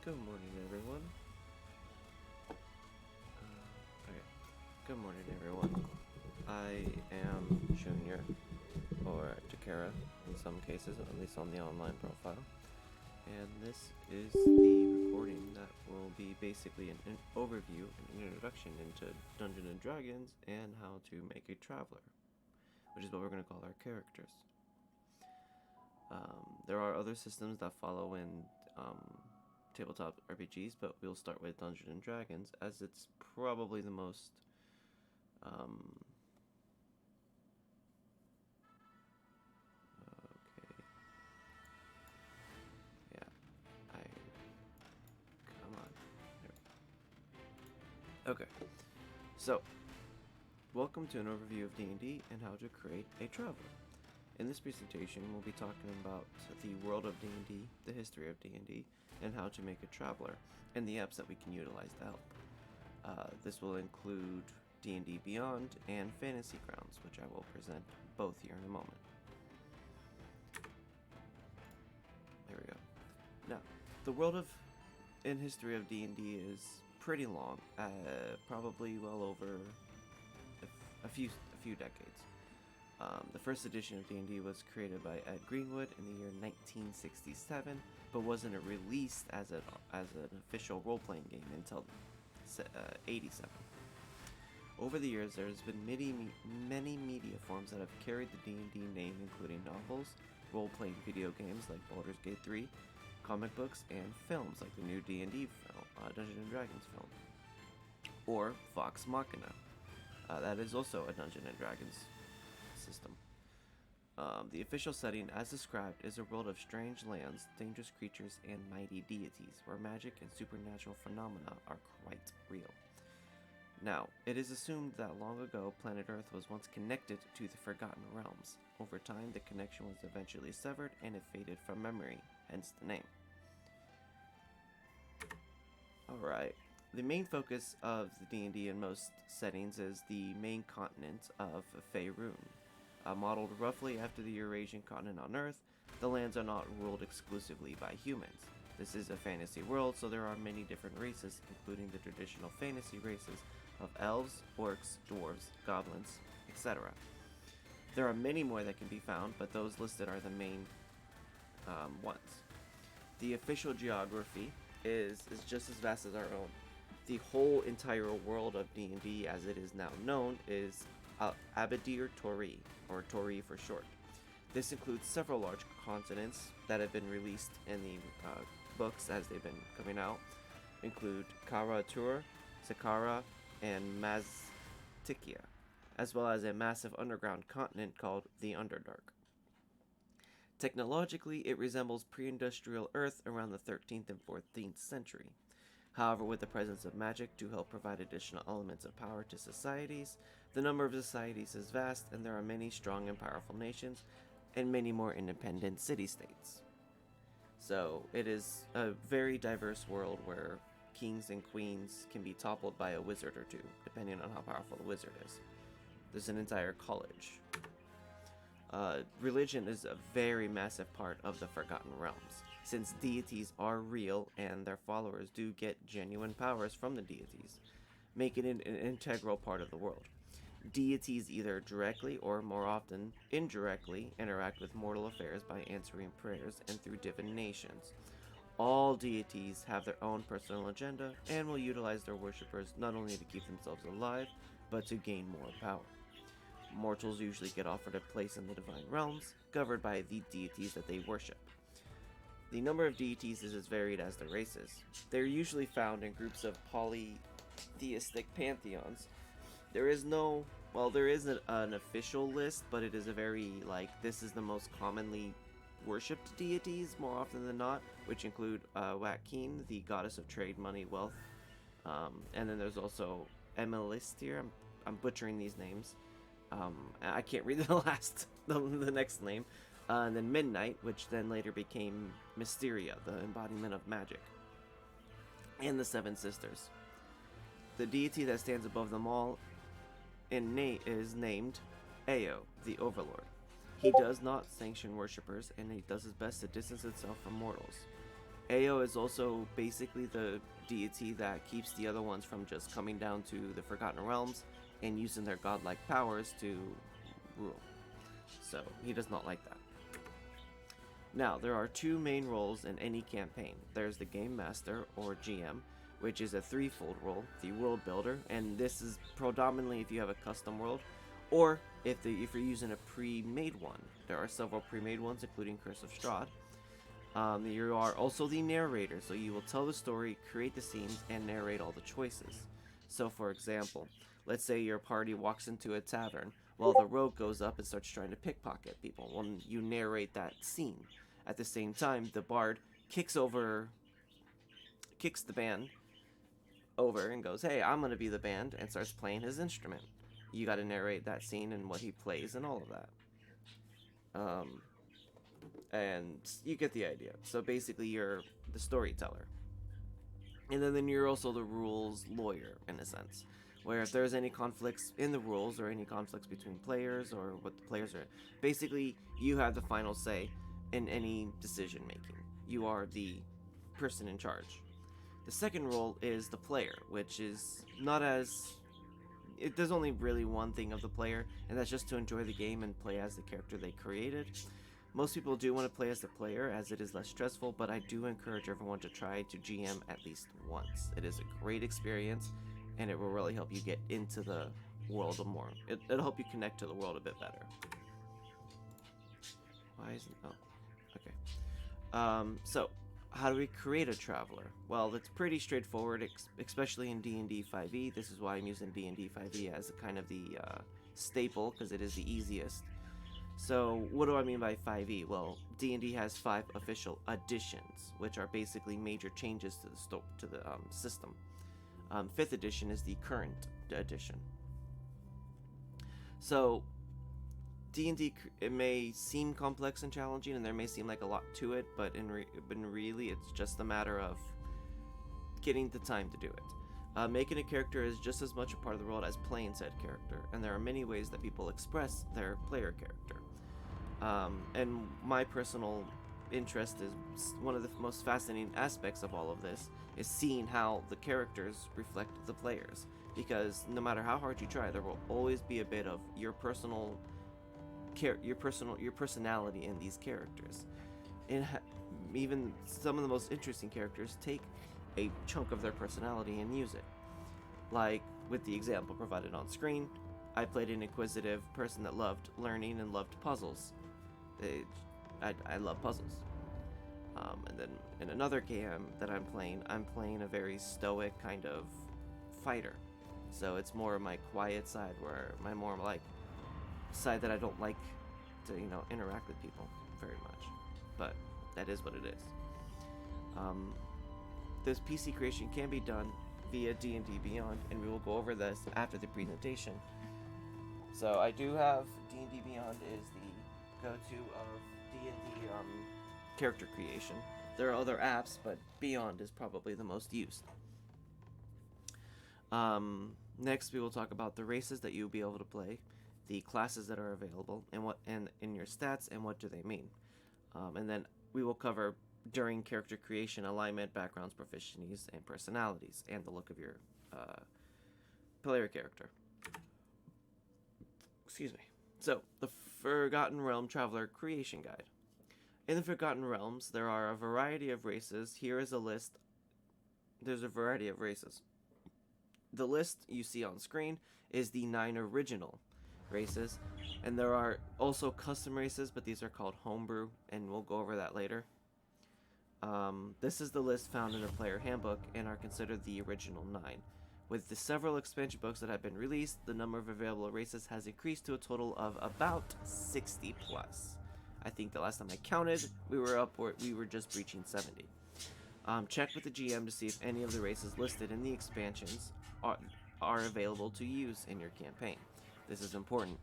Good morning, everyone. Good morning, everyone. I am Junior, or Takara in some cases, at least on the online profile. And this is the recording that will be basically an overview and introduction into Dungeons and Dragons and how to make a traveler, which is what we're going to call our characters. There are other systems that follow in tabletop RPGs, but we'll start with Dungeons and Dragons as it's probably the most Okay, so welcome to an overview of D&D and how to create a traveler. In this presentation, we'll be talking about the world of D&D, the history of D&D, and how to make a traveler, and the apps that we can utilize to help. This will include D&D Beyond and Fantasy Grounds, which I will present both here in a moment. There we go. Now, the world of and history of D&D is pretty long, probably well over a few decades. The first edition of D&D was created by Ed Greenwood in the year 1967, but wasn't released as an official role-playing game until 87. Over the years, there's been many media forms that have carried the D&D name, including novels, role-playing video games like Baldur's Gate 3, comic books, and films like the new D&D film, Dungeons and Dragons film, or Vox Machina. That is also a Dungeons and Dragons system. The official setting, as described, is a world of strange lands, dangerous creatures, and mighty deities, where magic and supernatural phenomena are quite real. Now, it is assumed that long ago, planet Earth was once connected to the Forgotten Realms. Over time, the connection was eventually severed, and it faded from memory, hence the name. Alright, the main focus of the D&D in most settings is the main continent of Faerun. Modeled roughly after the Eurasian continent on Earth, the lands are not ruled exclusively by humans. This is a fantasy world, so there are many different races, including the traditional fantasy races of elves, orcs, dwarves, goblins, etc. There are many more that can be found, but those listed are the main ones. The official geography is just as vast as our own. The whole entire world of D&D, as it is now known, is Abadir Tori, or Tori for short. This includes several large continents that have been released in the books as they've been coming out, include Kara-Tur, Sakara, and Maztikia, as well as a massive underground continent called the Underdark. Technologically, it resembles pre-industrial Earth around the 13th and 14th century. However, with the presence of magic to help provide additional elements of power to societies, the number of societies is vast, and there are many strong and powerful nations, and many more independent city-states. So, it is a very diverse world where kings and queens can be toppled by a wizard or two, depending on how powerful the wizard is. There's an entire college. Religion is a very massive part of the Forgotten Realms, since deities are real and their followers do get genuine powers from the deities, making it an integral part of the world. Deities either directly or more often indirectly interact with mortal affairs by answering prayers and through divinations. All deities have their own personal agenda and will utilize their worshippers not only to keep themselves alive, but to gain more power. Mortals usually get offered a place in the divine realms, governed by the deities that they worship. The number of deities is as varied as the races. They're usually found in groups of polytheistic pantheons. There is no, well, there is an official list, but it is a very, like, this is the most commonly worshipped deities more often than not, which include Watkeen, the goddess of trade, money, wealth. And then there's also Emelistir. I'm butchering these names. I can't read the next name. And then Midnight, which then later became Mysteria, the embodiment of magic. And the Seven Sisters. The deity that stands above them all is named Ao, the Overlord. He does not sanction worshippers, and he does his best to distance himself from mortals. Ao is also basically the deity that keeps the other ones from just coming down to the Forgotten Realms and using their godlike powers to rule. So, he does not like that. Now, there are two main roles in any campaign. There's the Game Master, or GM, which is a threefold role, the World Builder, and this is predominantly if you have a custom world, or if you're using a pre-made one. There are several pre-made ones, including Curse of Strahd. You are also the narrator, so you will tell the story, create the scenes, and narrate all the choices. So, for example, let's say your party walks into a tavern, while the rogue goes up and starts trying to pickpocket people. Well, you narrate that scene. At the same time, the bard kicks the band over and goes, "Hey, I'm gonna be the band," and starts playing his instrument. You got to narrate that scene and what he plays and all of that. And you get the idea. So basically, you're the storyteller. And then you're also the rules lawyer, in a sense. Where if there's any conflicts in the rules or any conflicts between players or what the players are, basically, you have the final say in any decision making. You are the person in charge. The second role is the player, which is not as... There's only really one thing of the player, and that's just to enjoy the game and play as the character they created. Most people do want to play as the player, as it is less stressful, but I do encourage everyone to try to GM at least once. It is a great experience, and it will really help you get into the world more. It'll help you connect to the world a bit better. Why isn't... Oh, okay. So, how do we create a traveler? Well, it's pretty straightforward, especially in D&D 5e. This is why I'm using D&D 5e as a kind of the staple, because it is the easiest. So, what do I mean by 5e? Well, D&D has 5 official additions, which are basically major changes to the system. 5th edition is the current edition. So, D&D, it may seem complex and challenging, and there may seem like a lot to it, but really, it's just a matter of getting the time to do it. Making a character is just as much a part of the world as playing said character, and there are many ways that people express their player character. And my personal interest is one of the most fascinating aspects of all of this is seeing how the characters reflect the players, because no matter how hard you try, there will always be a bit of your personality in these characters. And even some of the most interesting characters take a chunk of their personality and use it. Like with the example provided on screen, I played an inquisitive person that loved learning and loved puzzles. I love puzzles. And then in another game that I'm playing a very stoic kind of fighter. So it's more of my quiet side, where my more like side that I don't like to, interact with people very much. But that is what it is. This PC creation can be done via D&D Beyond, and we will go over this after the presentation. So I do have D&D Beyond is the go-to of D&D character creation. There are other apps, but Beyond is probably the most used. Next, we will talk about the races that you'll be able to play, the classes that are available and in your stats and what do they mean. And then we will cover during character creation, alignment, backgrounds, proficiencies, and personalities, and the look of your player character. Excuse me. So, the Forgotten Realm Traveler Creation Guide. In the Forgotten Realms, there are a variety of races. Here is a list. There's a variety of races. The list you see on screen is the 9 original races, and there are also custom races, but these are called homebrew, and we'll go over that later. This is the list found in the player handbook and are considered the original 9. With the several expansion books that have been released, the number of available races has increased to a total of about 60 plus. I think the last time I counted, we were just breaching 70. Check with the GM to see if any of the races listed in the expansions are available to use in your campaign. This is important.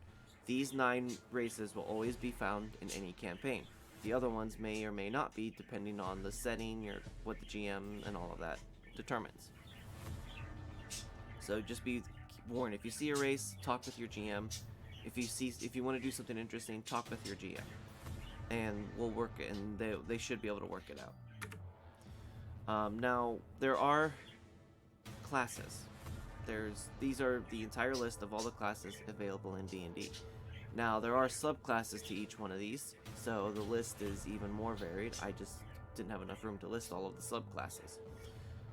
These 9 races will always be found in any campaign. The other ones may or may not be, depending on the setting, what the GM and all of that determines. So just be warned, if you see a race, talk with your GM. If you want to do something interesting, talk with your GM, and we'll work it, and they should be able to work it out. Now there are classes. These are the entire list of all the classes available in D&D. Now there are subclasses to each one of these, so the list is even more varied. I just didn't have enough room to list all of the subclasses.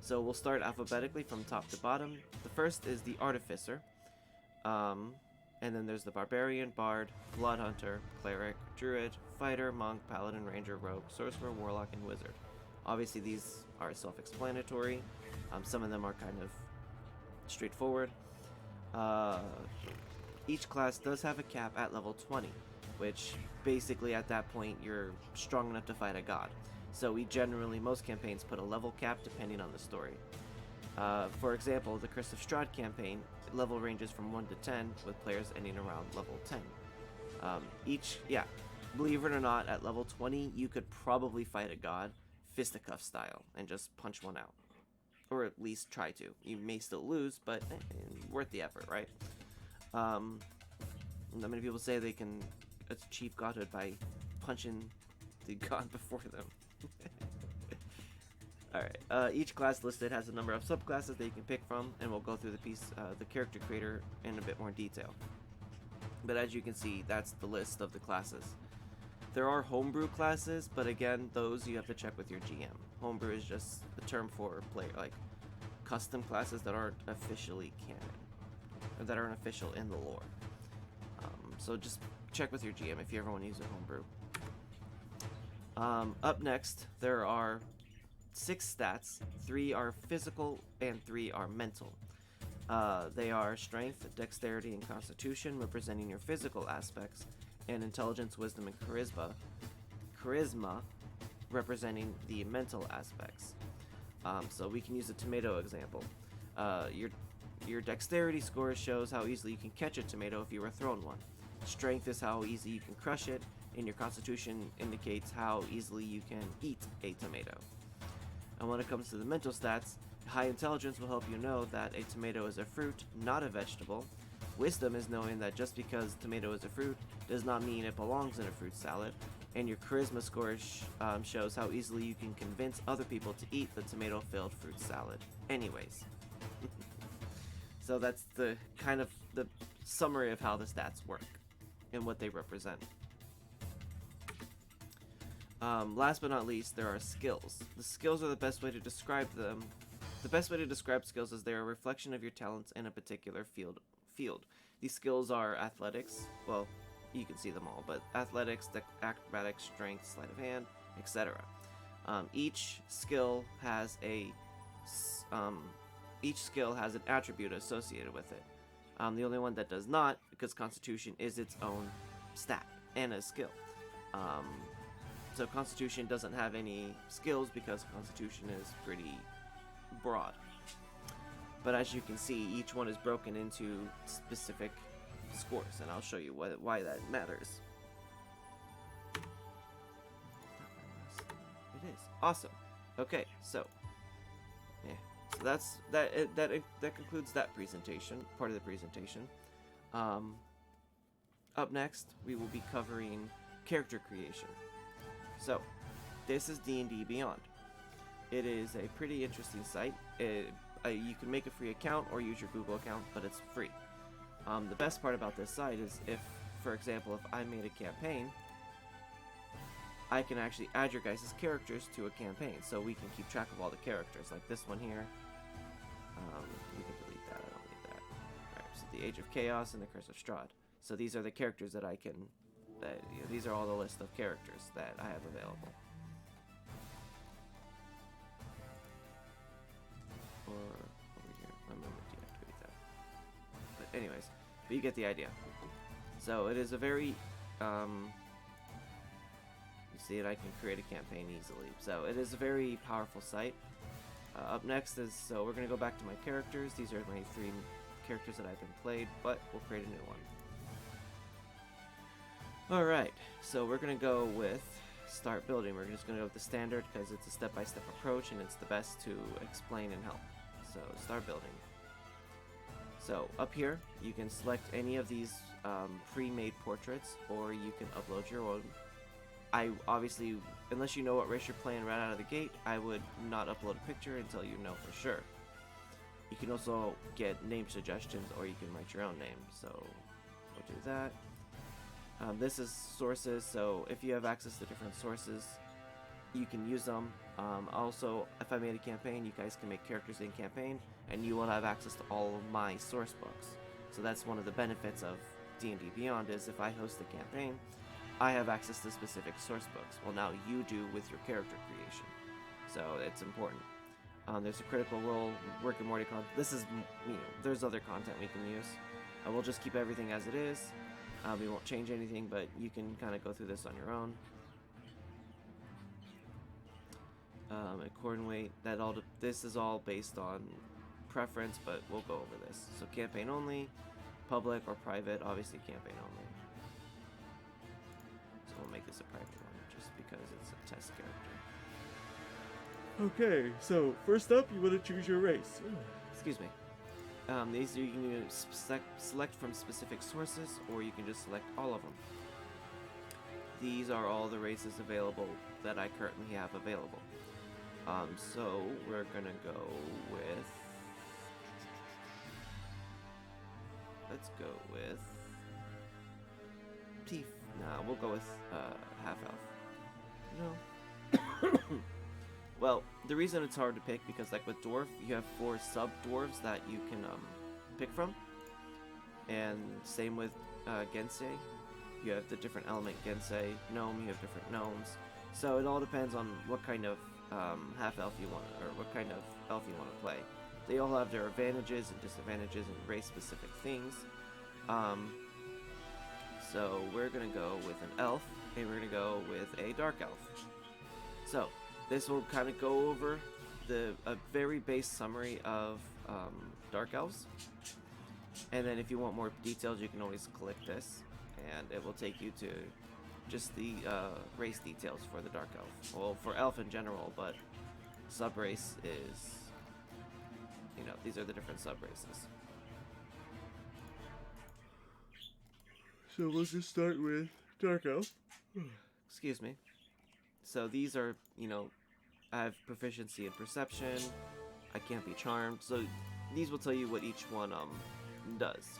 So we'll start alphabetically from top to bottom. The first is the Artificer, and then there's the Barbarian, Bard, Blood Hunter, Cleric, Druid, Fighter, Monk, Paladin, Ranger, Rogue, Sorcerer, Warlock, and Wizard. Obviously these are self-explanatory. Some of them are kind of straightforward. Each class does have a cap at level 20, which basically at that point you're strong enough to fight a god. So most campaigns put a level cap depending on the story. For example, the Curse of Strahd campaign, level ranges from 1 to 10, with players ending around level 10. Believe it or not, at level 20 you could probably fight a god, fisticuff style, and just punch one out. Or at least try to. You may still lose, but worth the effort, right? Not many people say they can achieve godhood by punching the god before them. Alright, each class listed has a number of subclasses that you can pick from, and we'll go through the character creator in a bit more detail. But as you can see, that's the list of the classes. There are homebrew classes, but again, those you have to check with your GM. Homebrew is just the term for custom classes that aren't officially canon, or that aren't official in the lore. So just check with your GM if you ever want to use a homebrew. Up next, there are 6 stats. 3 are physical and 3 are mental. They are strength, dexterity, and constitution, representing your physical aspects, and intelligence, wisdom, and charisma representing the mental aspects. So we can use a tomato example. Your dexterity score shows how easily you can catch a tomato if you were thrown one. Strength is how easy you can crush it, and your constitution indicates how easily you can eat a tomato. And when it comes to the mental stats, high intelligence will help you know that a tomato is a fruit, not a vegetable. Wisdom is knowing that just because tomato is a fruit does not mean it belongs in a fruit salad. And your charisma score shows how easily you can convince other people to eat the tomato-filled fruit salad. Anyways. So that's the kind of the summary of how the stats work and what they represent. Last but not least, there are skills. The skills are the best way to describe them. The best way to describe skills is they're a reflection of your talents in a particular field. These skills are athletics, well, you can see them all, but athletics, acrobatics, strength, sleight of hand, etc. Each skill has an attribute associated with it. The only one that does not, because Constitution is its own stat and a skill. So Constitution doesn't have any skills because Constitution is pretty broad. But as you can see, each one is broken into specific scores, and I'll show you why that matters. It is awesome. Okay, so yeah, so that concludes that presentation, part of the presentation. up next, we will be covering character creation. So, this is D&D Beyond. It is a pretty interesting site. You can make a free account or use your Google account, but it's free. The best part about this site is if, for example, if I made a campaign, I can actually add your guys' characters to a campaign, so we can keep track of all the characters, like this one here. You can delete that, I don't need that. Alright, so the Age of Chaos and the Curse of Strahd. So these are the characters that I can, these are all the list of characters that I have available. Or over here, I'm going to deactivate that. But anyways, but you get the idea. So it is a very, you see it, I can create a campaign easily. So it is a very powerful site. Up next is, so we're going to go back to my characters. These are my 3 characters that I've been played, but we'll create a new one. Alright, so we're going to go with start building. We're just going to go with the standard because it's a step-by-step approach and it's the best to explain and help. So start building. So up here, you can select any of these pre-made portraits, or you can upload your own. I obviously, unless you know what race you're playing right out of the gate, I would not upload a picture until you know for sure. You can also get name suggestions, or you can write your own name. So we'll do that. This is sources, so if you have access to different sources, you can use them. Also, if I made a campaign, you guys can make characters in campaign, and you will have access to all of my source books. So that's one of the benefits of D&D Beyond, is if I host a campaign, I have access to specific source books. Well, now you do with your character creation. So it's important. There's a Critical Role, Rick and Morty content. This is, there's other content we can use. We'll just keep everything as it is. We won't change anything, but you can kind of go through this on your own. Accord weight, this is all based on preference, but we'll go over this. So campaign only, public or private, obviously campaign only. So we'll make this a private one, just because it's a test character. Okay, so first up, you want to choose your race. Excuse me. These you can select from specific sources, or you can just select all of them. These are all the races available that I currently have available. So we're gonna go with, let's go with Teeth. Nah, we'll go with half elf. No. Well, the reason it's hard to pick, because like with dwarf, you have 4 sub dwarves that you can pick from, and same with Gensei. You have the different element Gensei. Gnome, you have different gnomes. So it all depends on what kind of half elf you want, or what kind of elf you want to play. They all have their advantages and disadvantages and race specific things. So we're gonna go with an elf, and we're gonna go with a dark elf. So this will kind of go over a very base summary of dark elves, and then if you want more details, you can always click this, and it will take you to just the race details for the dark elf. Well, for elf in general, but sub race is, these are the different sub races. So we'll just start with dark elf. Excuse me. So these are, I have proficiency in perception, I can't be charmed, so these will tell you what each one does.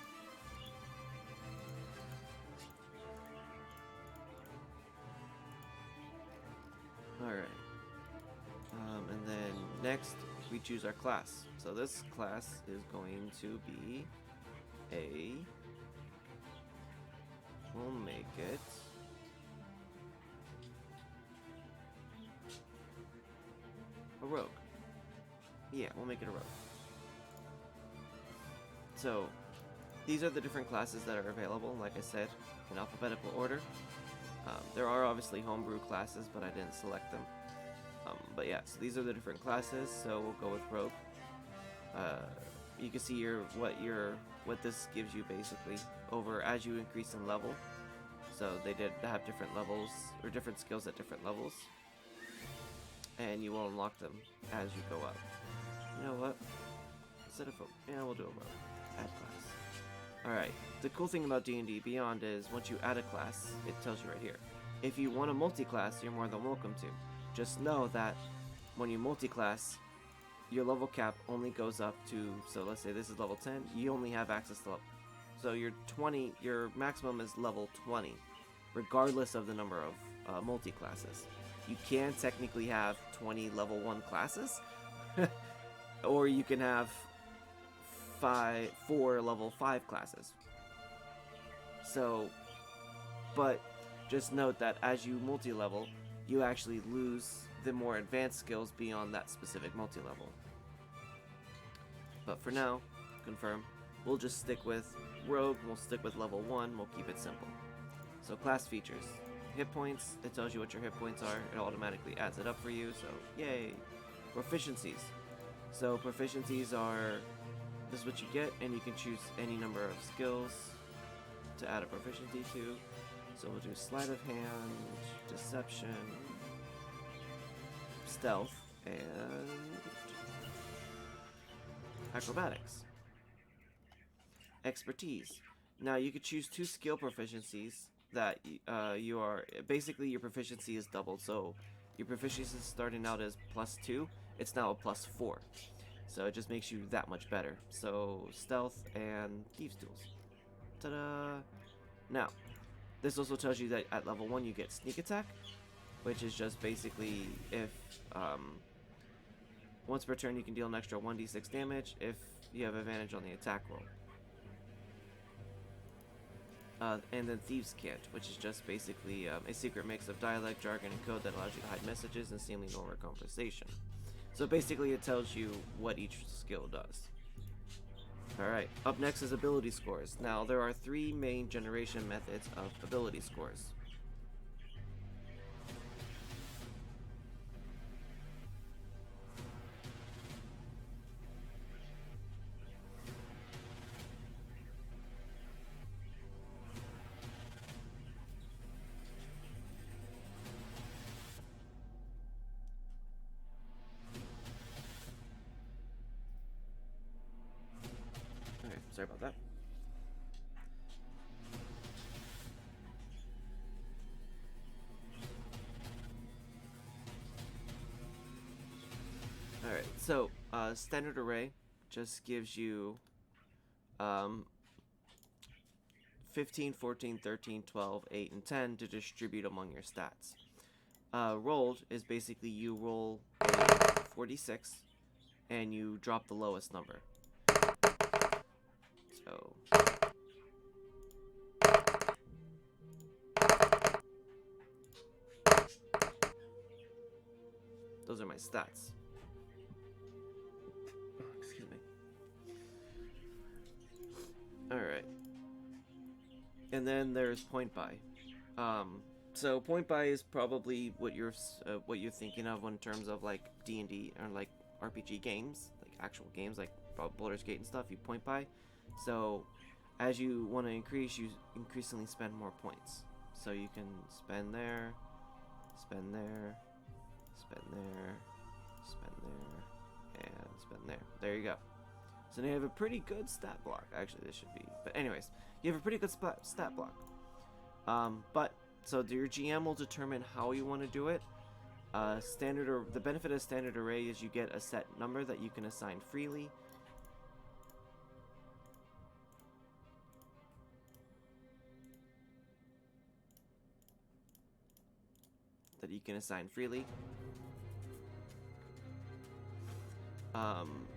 Alright. And then next we choose our class. So this class is going to be we'll make it a rogue. Yeah, we'll make it a rogue. So these are the different classes that are available, like I said, in alphabetical order. There are obviously homebrew classes, but I didn't select them. But yeah, so these are the different classes, so we'll go with rogue. You can see what this gives you basically over as you increase in level. So they did have different levels, or different skills at different levels, and you will unlock them as you go up. You know what? Instead of we'll do a rogue. Add class. Alright, the cool thing about D&D Beyond is once you add a class, it tells you right here. If you want a multi-class, you're more than welcome to. Just know that when you multi-class, your level cap only goes up to, so let's say this is level 10, you only have access to level. So your maximum is level 20, regardless of the number of multi-classes. You can technically have 20 level 1 classes, or you can have 4 level 5 classes. So, but just note that as you multi-level, you actually lose the more advanced skills beyond that specific multi-level. But for now, confirm, we'll just stick with Rogue, we'll stick with level 1, we'll keep it simple. So class features. Hit points, it tells you what your hit points are, it automatically adds it up for you, so yay! Proficiencies. So proficiencies are, this is what you get, and you can choose any number of skills to add a proficiency to. So we'll do sleight of hand, deception, stealth, and acrobatics. Expertise. Now you could choose 2 skill proficiencies that you are, basically your proficiency is doubled. So your proficiency is starting out as +2, it's now a +4. So it just makes you that much better. So stealth and thieves tools. Ta-da! Now, this also tells you that at level 1 you get sneak attack, which is just basically if once per turn you can deal an extra 1d6 damage if you have advantage on the attack roll. And then Thieves' Cant, which is just basically a secret mix of dialect, jargon, and code that allows you to hide messages and seemingly ignore conversation. So basically it tells you what each skill does. Alright, up next is ability scores. Now there are 3 main generation methods of ability scores. Okay, sorry about that. Alright, so standard array just gives you 15, 14, 13, 12, 8, and 10 to distribute among your stats. Rolled is basically you roll a 46 and you drop the lowest number. So those are my stats. Oh, excuse me. Alright. And then there's point buy. So point buy is probably what you're thinking of in terms of like D&D or like RPG games, like actual games like Baldur's Gate and stuff. You point buy. So as you want to increase, you increasingly spend more points. So you can spend there, spend there, spend there, spend there, and spend there. There you go. So now you have a pretty good stat block. Actually, this should be. But anyways, you have a pretty good stat block. So your GM will determine how you want to do it. The benefit of standard array is you get a set number that you can assign freely.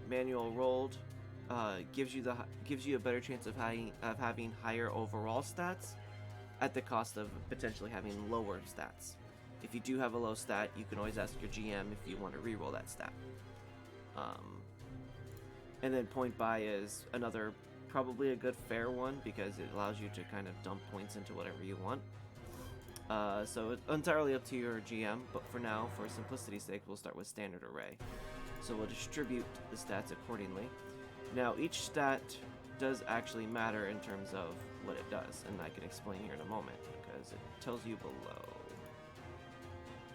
Manual rolled gives you a better chance of having higher overall stats at the cost of potentially having lower stats. If you do have a low stat, you can always ask your GM if you want to reroll that stat. And then point buy is another probably a good fair one because it allows you to kind of dump points into whatever you want. So it's entirely up to your GM, but for now, for simplicity's sake, we'll start with standard array. So we'll distribute the stats accordingly. Now each stat does actually matter in terms of what it does, and I can explain here in a moment because it tells you below.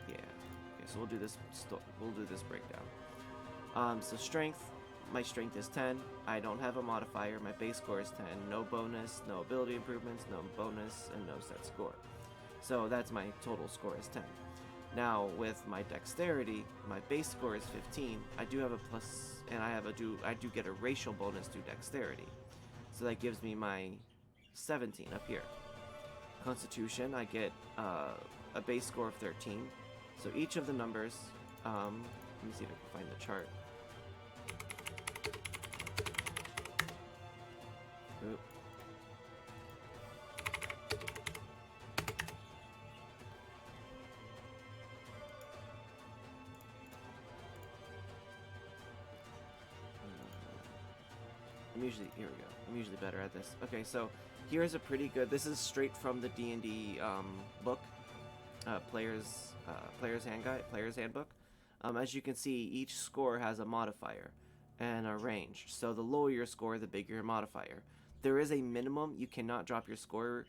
Yeah. Okay, so we'll do this breakdown. So strength my strength is 10. I don't have a modifier. My base score is 10. No bonus, no ability improvements, no bonus, and no set score. So that's my total score is 10. Now with my dexterity, my base score is 15. I do have a plus, and I do get a racial bonus to dexterity. So that gives me my 17 up here. Constitution, I get a base score of 13. So each of the numbers, let me see if I can find the chart. Oop. Here we go. I'm usually better at this. Okay, so here's a pretty good, this is straight from the D&D book, player's handbook. As you can see, each score has a modifier and a range. So the lower your score, the bigger your modifier. There is a minimum. You cannot drop your score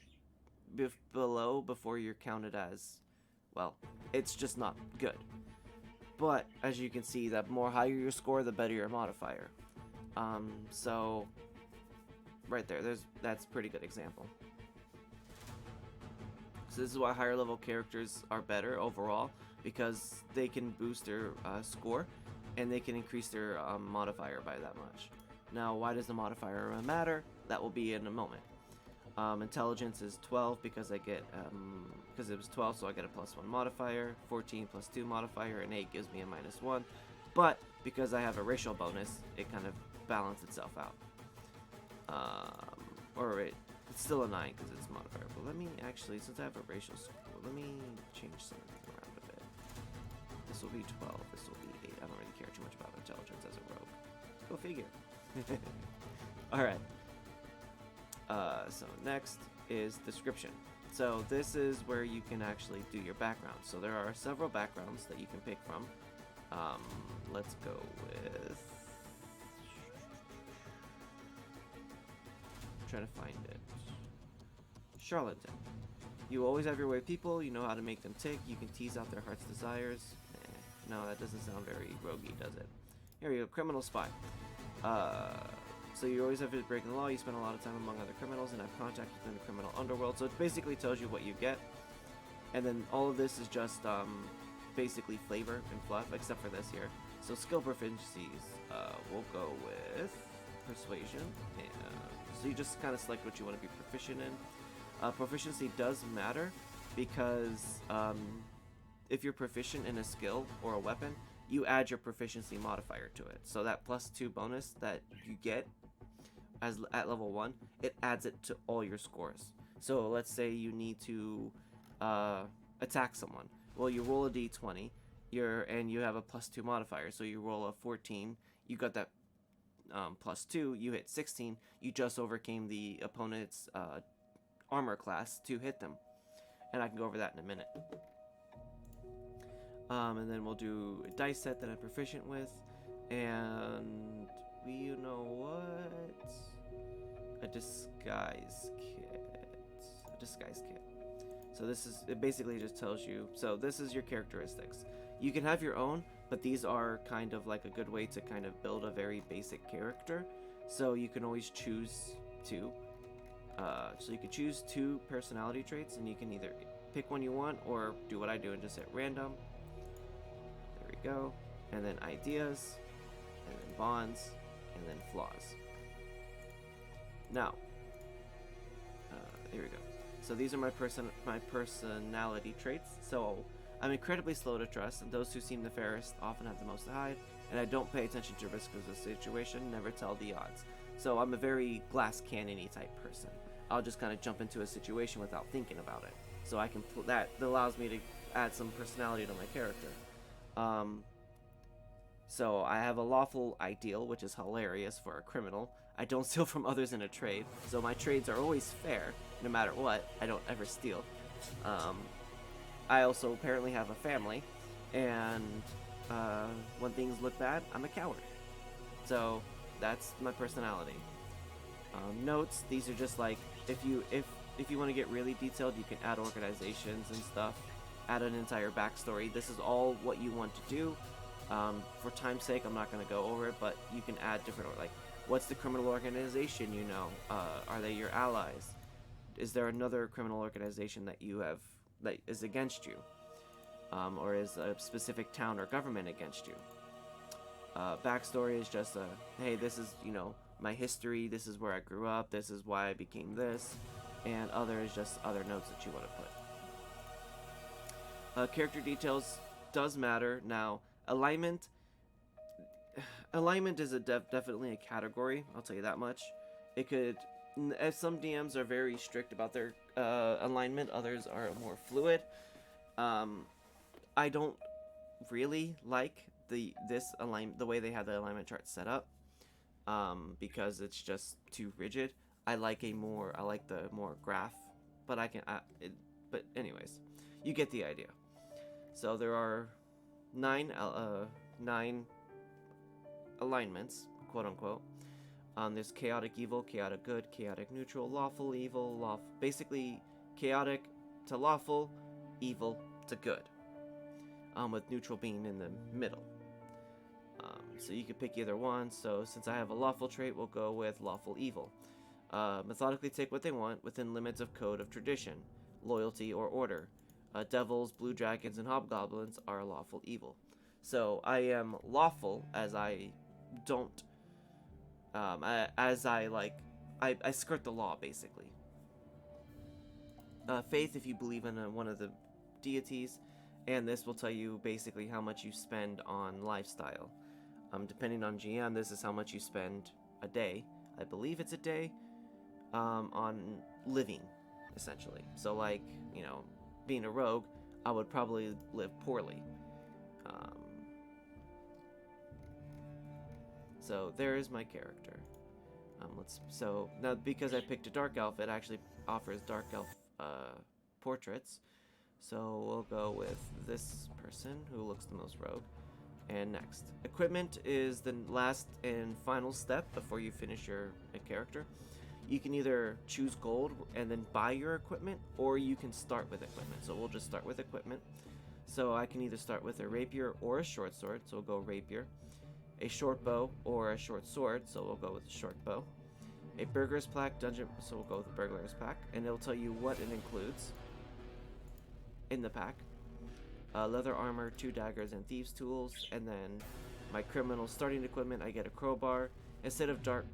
below before you're counted as, well, it's just not good. But as you can see, the more higher your score, the better your modifier. So right there, that's a pretty good example. So this is why higher level characters are better overall, because they can boost their score and they can increase their modifier by that much. Now, why does the modifier matter? That will be in a moment. Intelligence is 12 because I get because it was 12, so I get a +1 modifier. 14 + 2 modifier, and 8 gives me a -1. But because I have a racial bonus, it kind of balance itself out. It's still a 9 because it's modifier. But let me actually, since I have a racial score, let me change something around a bit. This will be 12. This will be 8. I don't really care too much about intelligence as a rogue. Go figure. All right. So next is description. So this is where you can actually do your background. So there are several backgrounds that you can pick from. Let's go with, I'm trying to find it. Charlatan. You always have your way of people. You know how to make them tick. You can tease out their heart's desires. No, that doesn't sound very roguey, does it? Here we go. Criminal spy. So you always have to break the law. You spend a lot of time among other criminals and have contact within the criminal underworld. So it basically tells you what you get. And then all of this is just basically flavor and fluff, except for this here. So skill proficiencies, we'll go with persuasion. So you just kind of select what you want to be proficient in. Proficiency does matter because if you're proficient in a skill or a weapon, you add your proficiency modifier to it. So that +2 bonus that you get at level 1, it adds it to all your scores. So let's say you need to attack someone. Well, you roll a d20, and you have a +2 modifier. So you roll a 14, you got that +2, you hit 16, you just overcame the opponent's armor class to hit them. And I can go over that in a minute. And then we'll do a dice set that I'm proficient with, and you know what? A disguise kit. So this is, it basically just tells you, so this is your characteristics. You can have your own, but these are kind of like a good way to kind of build a very basic character. So you can always choose two. So you can choose 2 personality traits, and you can either pick one you want or do what I do and just hit random. There we go. And then ideas, and then bonds, and then flaws. Now, here we go. So these are my personality traits. So I'm incredibly slow to trust, and those who seem the fairest often have the most to hide, and I don't pay attention to risk of the situation, never tell the odds. So I'm a very glass cannon-y type person. I'll just kind of jump into a situation without thinking about it. So I can that allows me to add some personality to my character. So I have a lawful ideal, which is hilarious for a criminal. I don't steal from others in a trade, so my trades are always fair, no matter what. I don't ever steal. I also apparently have a family, and when things look bad, I'm a coward. So that's my personality. Notes, these are just like, if you want to get really detailed, you can add organizations and stuff, add an entire backstory. This is all what you want to do. For time's sake, I'm not going to go over it, but you can add different, like, what's the criminal organization you know? Are they your allies? Is there another criminal organization that you have that is against you? Or is a specific town or government against you? Backstory is just hey, this is, you know, my history, this is where I grew up, this is why I became this, and other is just other notes that you want to put. Character details does matter. Now, alignment is definitely a category, I'll tell you that much. It could, as some DMs are very strict about their alignment, others are more fluid. I don't really like the way they have the alignment chart set up, because it's just too rigid. I like the more graph, but but anyways, you get the idea. So there are nine alignments, quote unquote. There's chaotic evil, chaotic good, chaotic neutral, lawful evil, basically chaotic to lawful, evil to good. With neutral being in the middle. So you could pick either one. So since I have a lawful trait, we'll go with lawful evil. Methodically take what they want within limits of code of tradition, loyalty, or order. Devils, blue dragons, and hobgoblins are lawful evil. So I am lawful as I don't, I skirt the law, basically. Faith, if you believe in one of the deities, and this will tell you basically how much you spend on lifestyle. Depending on GM, this is how much you spend a day. I believe it's a day, on living, essentially. So, like, you know, being a rogue, I would probably live poorly. So there is my character. So now, because I picked a dark elf, it actually offers dark elf portraits. So we'll go with this person who looks the most rogue. And next, equipment is the last and final step before you finish your character. You can either choose gold and then buy your equipment, or you can start with equipment. So we'll just start with equipment. So I can either start with a rapier or a short sword, so we'll go rapier. A short bow or a short sword, so we'll go with the short bow. A burglar's plaque dungeon, so we'll go with the burglar's pack, and it'll tell you what it includes in the pack. Leather armor, 2 daggers, and thieves tools. And then my criminal starting equipment, I get a crowbar, instead of dark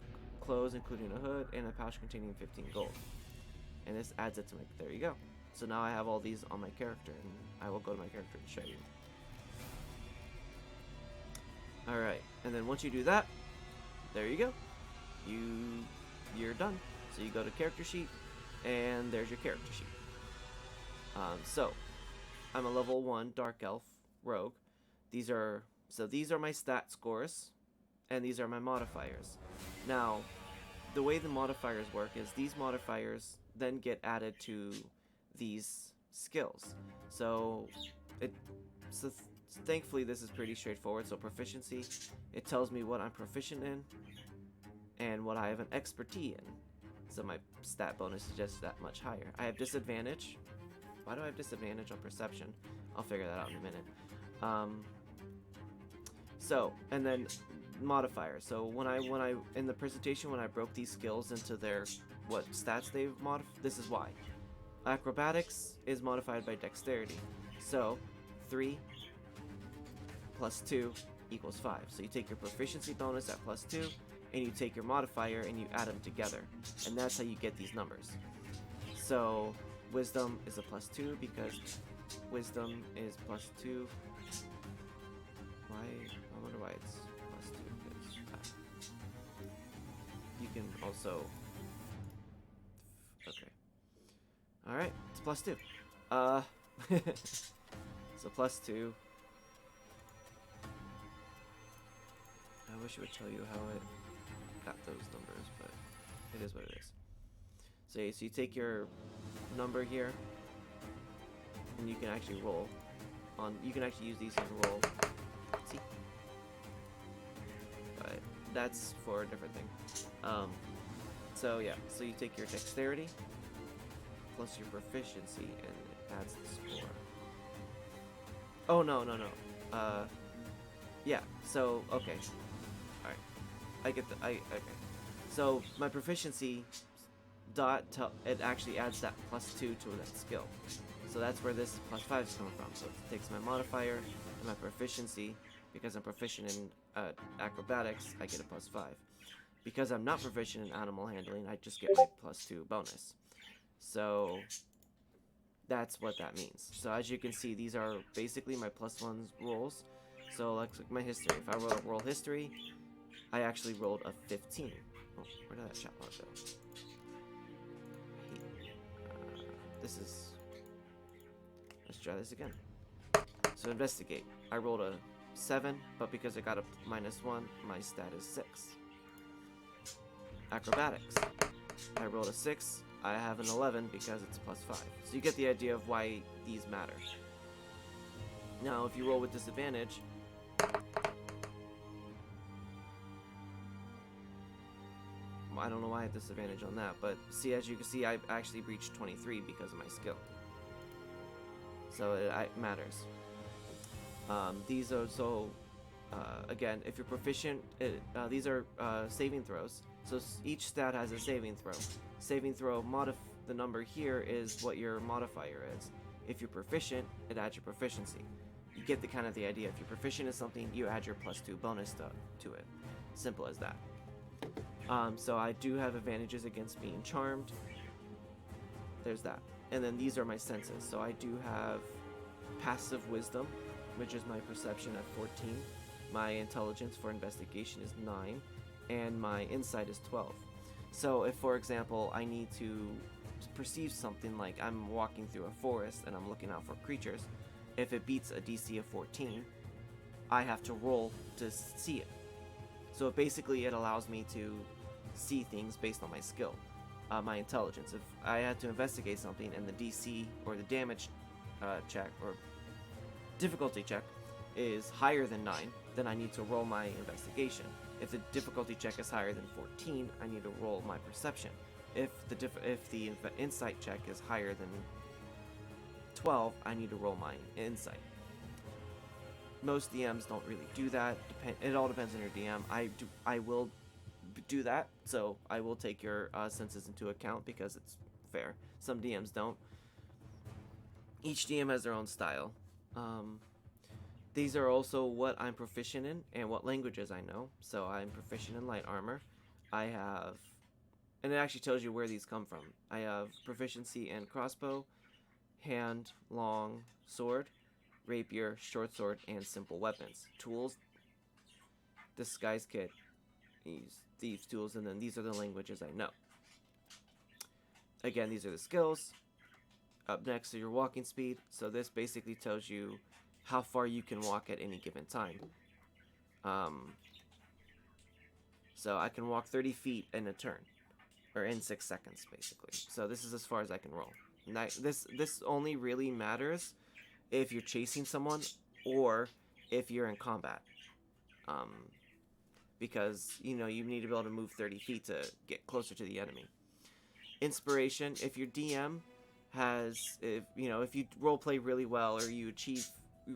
clothes including a hood, and a pouch containing 15 gold. And this adds it to my, there you go. So now I have all these on my character, and I will go to my character and show you. Alright, and then once you do that, there you go. You're done. So you go to character sheet, and there's your character sheet. So I'm a level 1 dark elf rogue. These are my stat scores, and these are my modifiers. Now, the way the modifiers work is these modifiers then get added to these skills. So thankfully this is pretty straightforward. So proficiency, it tells me what I'm proficient in and what I have an expertise in. So my stat bonus is just that much higher. I have disadvantage. Why do I have disadvantage on perception? I'll figure that out in a minute. So, and then modifiers. So when I in the presentation, when I broke these skills into their what stats they've modified, this is why. Acrobatics is modified by dexterity. So 3 plus 2 equals 5. So you take your proficiency bonus at plus 2, and you take your modifier and you add them together, and that's how you get these numbers. So wisdom is a plus 2 because wisdom is plus 2. Why? I wonder why it's plus 2. Because you can also. Okay. All right, it's plus 2. So plus 2. I wish it would tell you how it got those numbers, but it is what it is. So you take your number here, and you can actually roll on. You can actually use these as a roll. See, but that's for a different thing. So yeah, so you take your dexterity plus your proficiency, and it adds the score. Oh no. Yeah, so, okay. Alright. I get the, okay. So, my proficiency it actually adds that +2 to that skill. So that's where this +5 is coming from. So it takes my modifier and my proficiency. Because I'm proficient in acrobatics, I get a +5. Because I'm not proficient in animal handling, I just get my +2 bonus. So that's what that means. So as you can see, these are basically my +1 rolls. So like my history. If I roll a world history, I actually rolled a 15. Oh, where did that chat log go? This is... Let's try this again. So investigate. I rolled a 7, but because I got a -1, my stat is 6. Acrobatics. I rolled a 6. I have an 11 because it's +5. So you get the idea of why these matter. Now, if you roll with disadvantage, I don't know why I have disadvantage on that, but see, as you can see, I actually reached 23 because of my skill. So it matters. These are again, if you're proficient, these are saving throws. So each stat has a saving throw. Saving throw the number here is what your modifier is. If you're proficient, it adds your proficiency. You get the idea. If you're proficient in something, you add your +2 bonus to it. Simple as that. So I do have advantages against being charmed. There's that. And then these are my senses. So I do have passive wisdom, which is my perception at 14. My intelligence for investigation is 9. And my insight is 12. So if, for example, I need to perceive something, like I'm walking through a forest and I'm looking out for creatures, if it beats a DC of 14, I have to roll to see it. So basically it allows me to see things based on my skill, my intelligence. If I had to investigate something and the DC or the damage check or difficulty check is higher than 9, then I need to roll my investigation. If the difficulty check is higher than 14, I need to roll my perception. If the insight check is higher than 12, I need to roll my insight. Most DMs don't really do that. It all depends on your DM. I will do that, so I will take your senses into account because it's fair. Some DMs don't. Each DM has their own style. These are also what I'm proficient in and what languages I know. So I'm proficient in light armor. I have, and it actually tells you where these come from. I have proficiency in crossbow, hand, long, sword, rapier, short sword, and simple weapons. Tools, disguise kit, these tools, and then these are the languages I know. Again, these are the skills. Up next are your walking speed. So this basically tells you how far you can walk at any given time. So I can walk 30 feet in a turn, or in 6 seconds, basically. So this is as far as I can roll. And this only really matters if you're chasing someone or if you're in combat. Because, you need to be able to move 30 feet to get closer to the enemy. Inspiration, if your DM has, if you roleplay really well or you achieve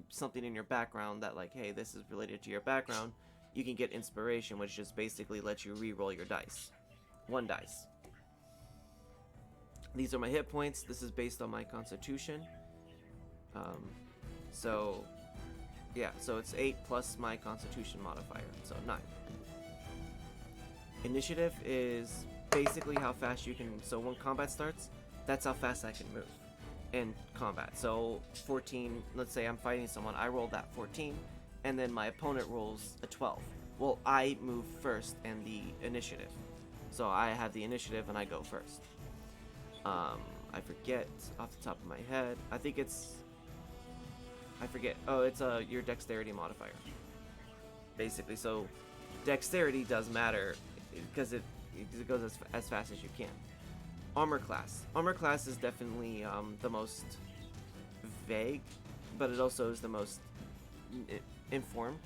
something in your background that, like, hey, this is related to your background, you can get inspiration, which just basically lets you re-roll your dice. 1 dice. These are my hit points. This is based on my constitution. So it's 8 plus my constitution modifier, so 9. Initiative is basically how fast you can, so when combat starts, that's how fast I can move in combat. So 14, let's say I'm fighting someone, I rolled that 14, and then my opponent rolls a 12. Well, I move first in the initiative. So I have the initiative and I go first. I forget off the top of my head. I forget. Oh, it's your dexterity modifier. Basically, so dexterity does matter because it goes as fast as you can. Armor class. Armor class is definitely the most vague, but it also is the most informed.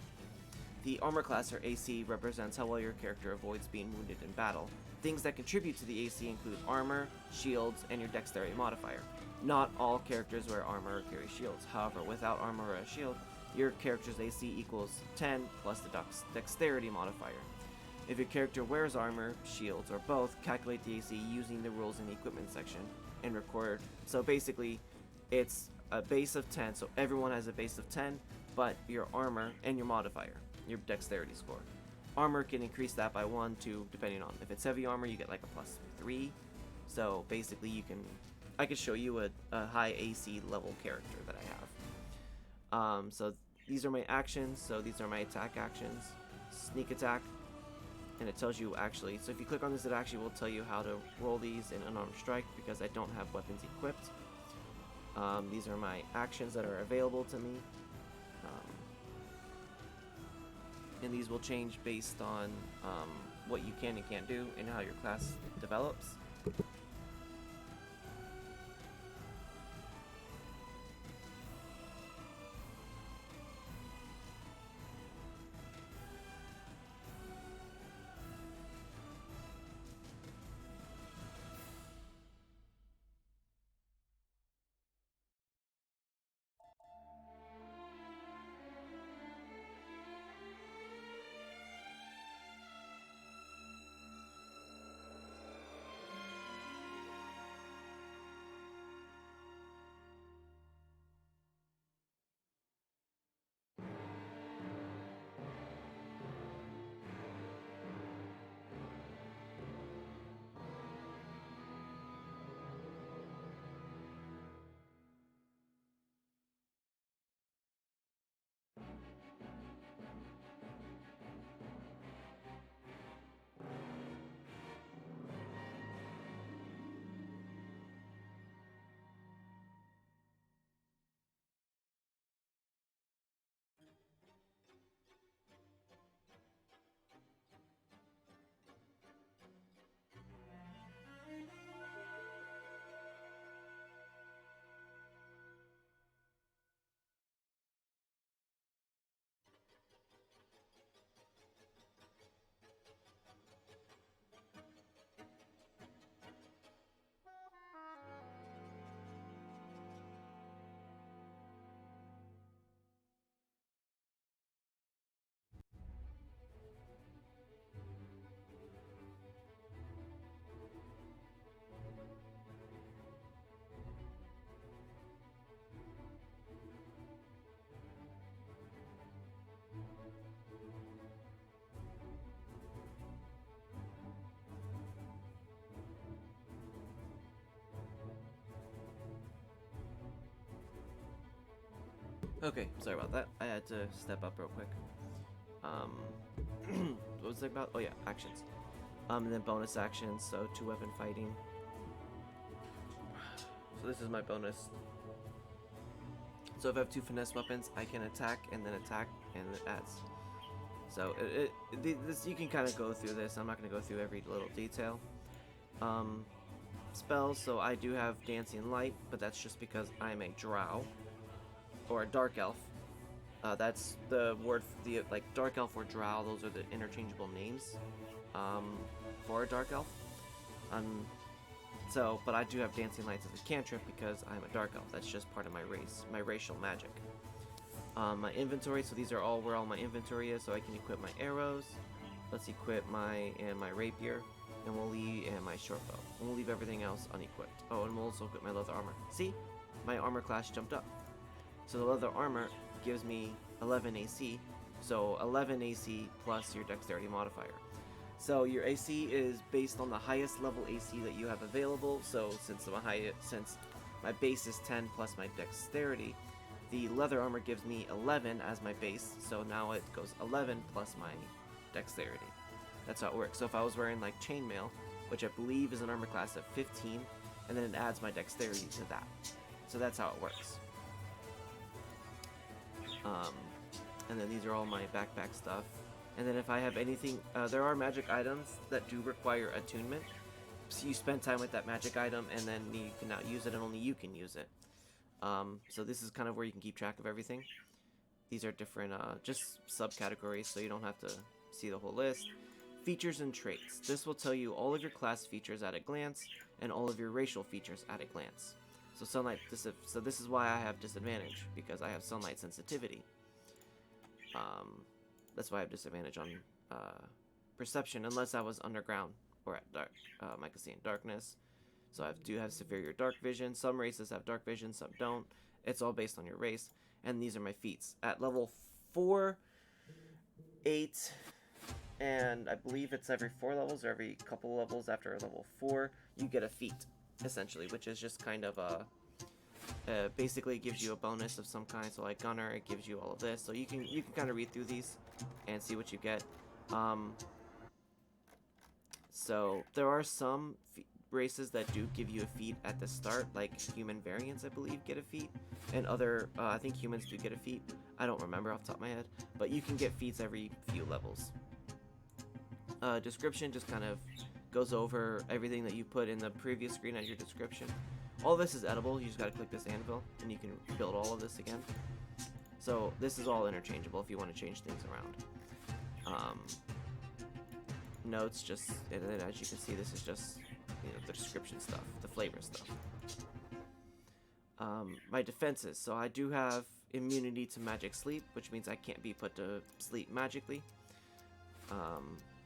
The armor class, or AC, represents how well your character avoids being wounded in battle. Things that contribute to the AC include armor, shields, and your dexterity modifier. Not all characters wear armor or carry shields. However, without armor or a shield, your character's AC equals 10 plus the dexterity modifier. If your character wears armor, shields, or both, calculate the AC using the rules in the equipment section and record. So basically, it's a base of 10, so everyone has a base of 10, but your armor and your modifier, your dexterity score. Armor can increase that by 1, 2, depending on. If it's heavy armor, you get like a +3. So basically, I could show you a high AC level character that I have. So these are my actions. So these are my attack actions. Sneak attack, and it tells you actually. So if you click on this, it actually will tell you how to roll these in unarmed strike because I don't have weapons equipped. These are my actions that are available to me. And these will change based on what you can and can't do and how your class develops. Okay, sorry about that. I had to step up real quick. What was it about? Oh yeah, actions. And then bonus actions, so 2-weapon fighting. So this is my bonus. So if I have 2 finesse weapons, I can attack, and it adds. So this you can kind of go through this. I'm not going to go through every little detail. Spells, so I do have Dancing Light, but that's just because I'm a drow. Or a dark elf. That's the word for the dark elf or drow. Those are the interchangeable names for a dark elf. But I do have Dancing Lights as a cantrip because I'm a dark elf. That's just part of my race, my racial magic. My inventory. So these are all where all my inventory is. So I can equip my arrows. Let's equip my rapier, and we'll leave my short bow. And we'll leave everything else unequipped. Oh, and we'll also equip my leather armor. See, my armor class jumped up. So the leather armor gives me 11 AC, so 11 AC plus your dexterity modifier. So your AC is based on the highest level AC that you have available. So since my base is 10 plus my dexterity, the leather armor gives me 11 as my base. So now it goes 11 plus my dexterity. That's how it works. So if I was wearing like chainmail, which I believe is an armor class of 15, and then it adds my dexterity to that. So that's how it works. And then these are all my backpack stuff. And then if I have anything, there are magic items that do require attunement. So you spend time with that magic item, and then you can now use it, and only you can use it. So this is kind of where you can keep track of everything. These are different, just subcategories, so you don't have to see the whole list. Features and traits. This will tell you all of your class features at a glance, and all of your racial features at a glance. So this is why I have disadvantage, because I have sunlight sensitivity. That's why I have disadvantage on perception unless I was underground or at dark. I can see in darkness. So I do have superior dark vision. Some races have dark vision, some don't. It's all based on your race. And these are my feats. At level 4, 8, and I believe it's every 4 levels or every couple levels after level 4, you get a feat, essentially, which is just kind of basically it gives you a bonus of some kind. So like Gunner, it gives you all of this. So you can kind of read through these and see what you get. So there are some races that do give you a feat at the start, like human variants, I believe, get a feat, and other, I think humans do get a feat. I don't remember off the top of my head, but you can get feats every few levels. Description just kind of goes over everything that you put in the previous screen as your description. All this is edible. You just gotta click this anvil, and you can build all of this again. So this is all interchangeable if you want to change things around. Notes, just, and then as you can see, this is just, you know, the description stuff, the flavor stuff. My defenses. So I do have immunity to magic sleep, which means I can't be put to sleep magically.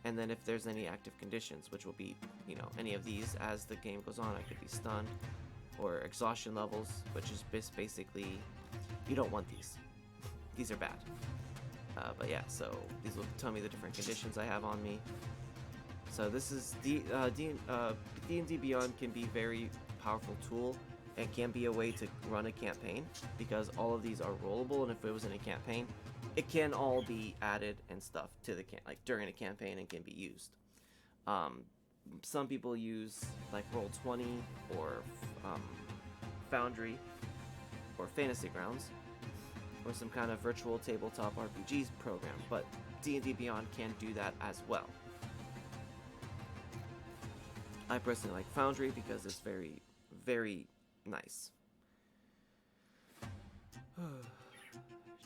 And then if there's any active conditions, which will be, you know, any of these as the game goes on, I could be stunned, or exhaustion levels, which is basically, you don't want these. These are bad. But yeah, so these will tell me the different conditions I have on me. So this is D&D Beyond can be a very powerful tool and can be a way to run a campaign, because all of these are rollable, and if it was in a campaign, it can all be added and stuff to the like during a campaign and can be used. Some people use like Roll20 or Foundry or Fantasy Grounds or some kind of virtual tabletop RPG program, but D&D Beyond can do that as well. I personally like Foundry because it's very, very nice.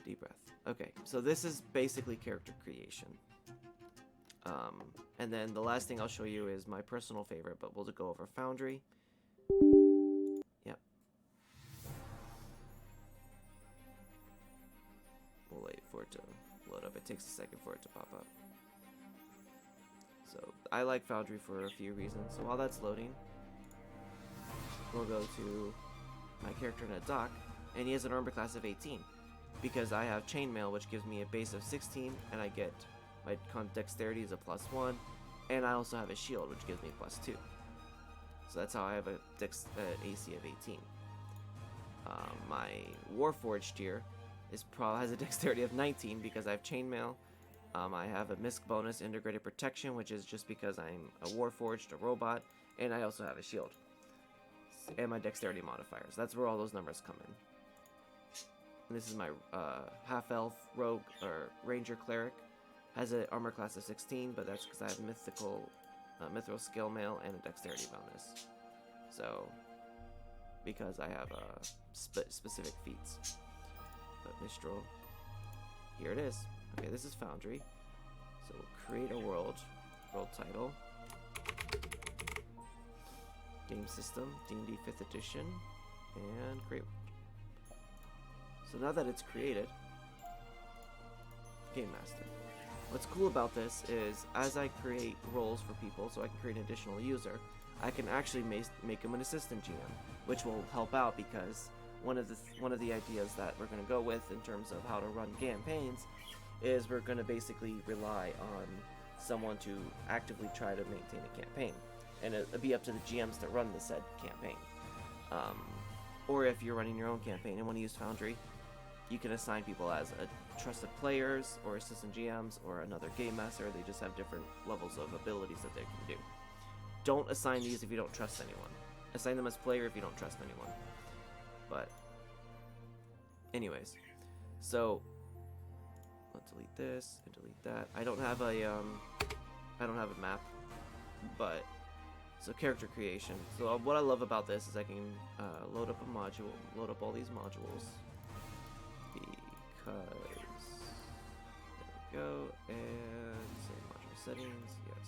Deep breath. Okay, so this is basically character creation. And then the last thing I'll show you is my personal favorite, but we'll go over Foundry. Yep. We'll wait for it to load up. It takes a second for it to pop up. So I like Foundry for a few reasons. So while that's loading, we'll go to my character in a dock, and he has an armor class of 18 because I have chainmail, which gives me a base of 16, and I get my dexterity is a +1, and I also have a shield, which gives me +2. So that's how I have a AC of 18. My Warforged here has a dexterity of 19 because I have chainmail. I have a misc bonus, integrated protection, which is just because I'm a Warforged, a robot, and I also have a shield. And my dexterity modifiers. That's where all those numbers come in. And this is my half-elf rogue or ranger cleric. Has an armor class of 16, but that's because I have mithril scale mail and a dexterity bonus. So, because I have specific feats. But Mistral, here it is. Okay, this is Foundry. So we'll create a world title, game system, D&D 5th edition, and create. So now that it's created, Game Master. What's cool about this is as I create roles for people, so I can create an additional user, I can actually make them an assistant GM, which will help out because one of the ideas that we're going to go with in terms of how to run campaigns is we're going to basically rely on someone to actively try to maintain a campaign, and it'll be up to the GMs to run the said campaign. Or if you're running your own campaign and want to use Foundry, you can assign people as trusted players or assistant GMs or another game master. They just have different levels of abilities that they can do. Don't assign these if you don't trust anyone. Assign them as player if you don't trust anyone. But anyways, so let's delete this and delete that. I don't have a map, but so character creation. So what I love about this is I can load up a module, load up all these modules, because there we go, and save module settings, yes.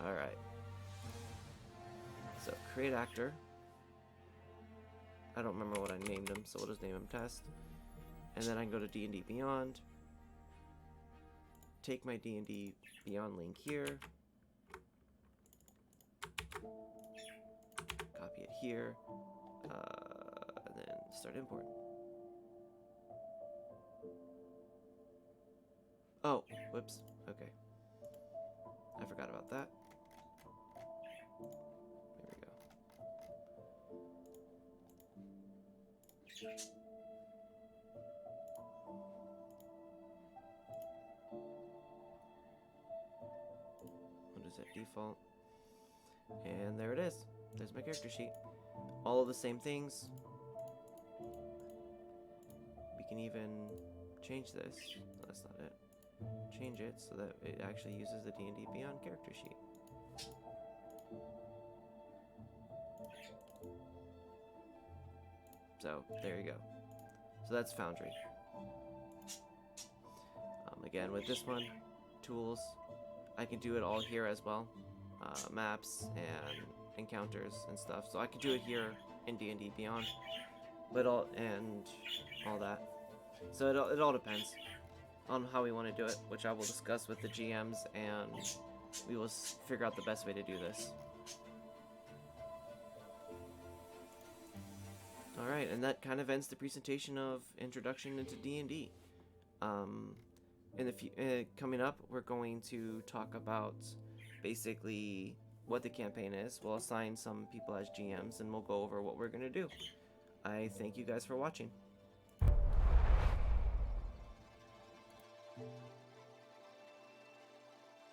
Alright. So create actor. I don't remember what I named him, so we'll just name him test. And then I can go to D&D Beyond, take my D&D Beyond link here, copy it here, and then start import. Oh, whoops. Okay. I forgot about that. There we go. What is it? Default. And there it is. There's my character sheet. All of the same things. We can even change this. No, that's not it. Change it so that it actually uses the D&D Beyond character sheet. So there you go. So that's Foundry. Again, with this one, tools, I can do it all here as well. Maps and encounters and stuff. So I can do it here in D&D Beyond, but all that. So it all depends on how we want to do it, which I will discuss with the GMs, and we will figure out the best way to do this. Alright, and that kind of ends the presentation of Introduction into D&D. Coming up, we're going to talk about basically what the campaign is. We'll assign some people as GMs, and we'll go over what we're going to do. I thank you guys for watching.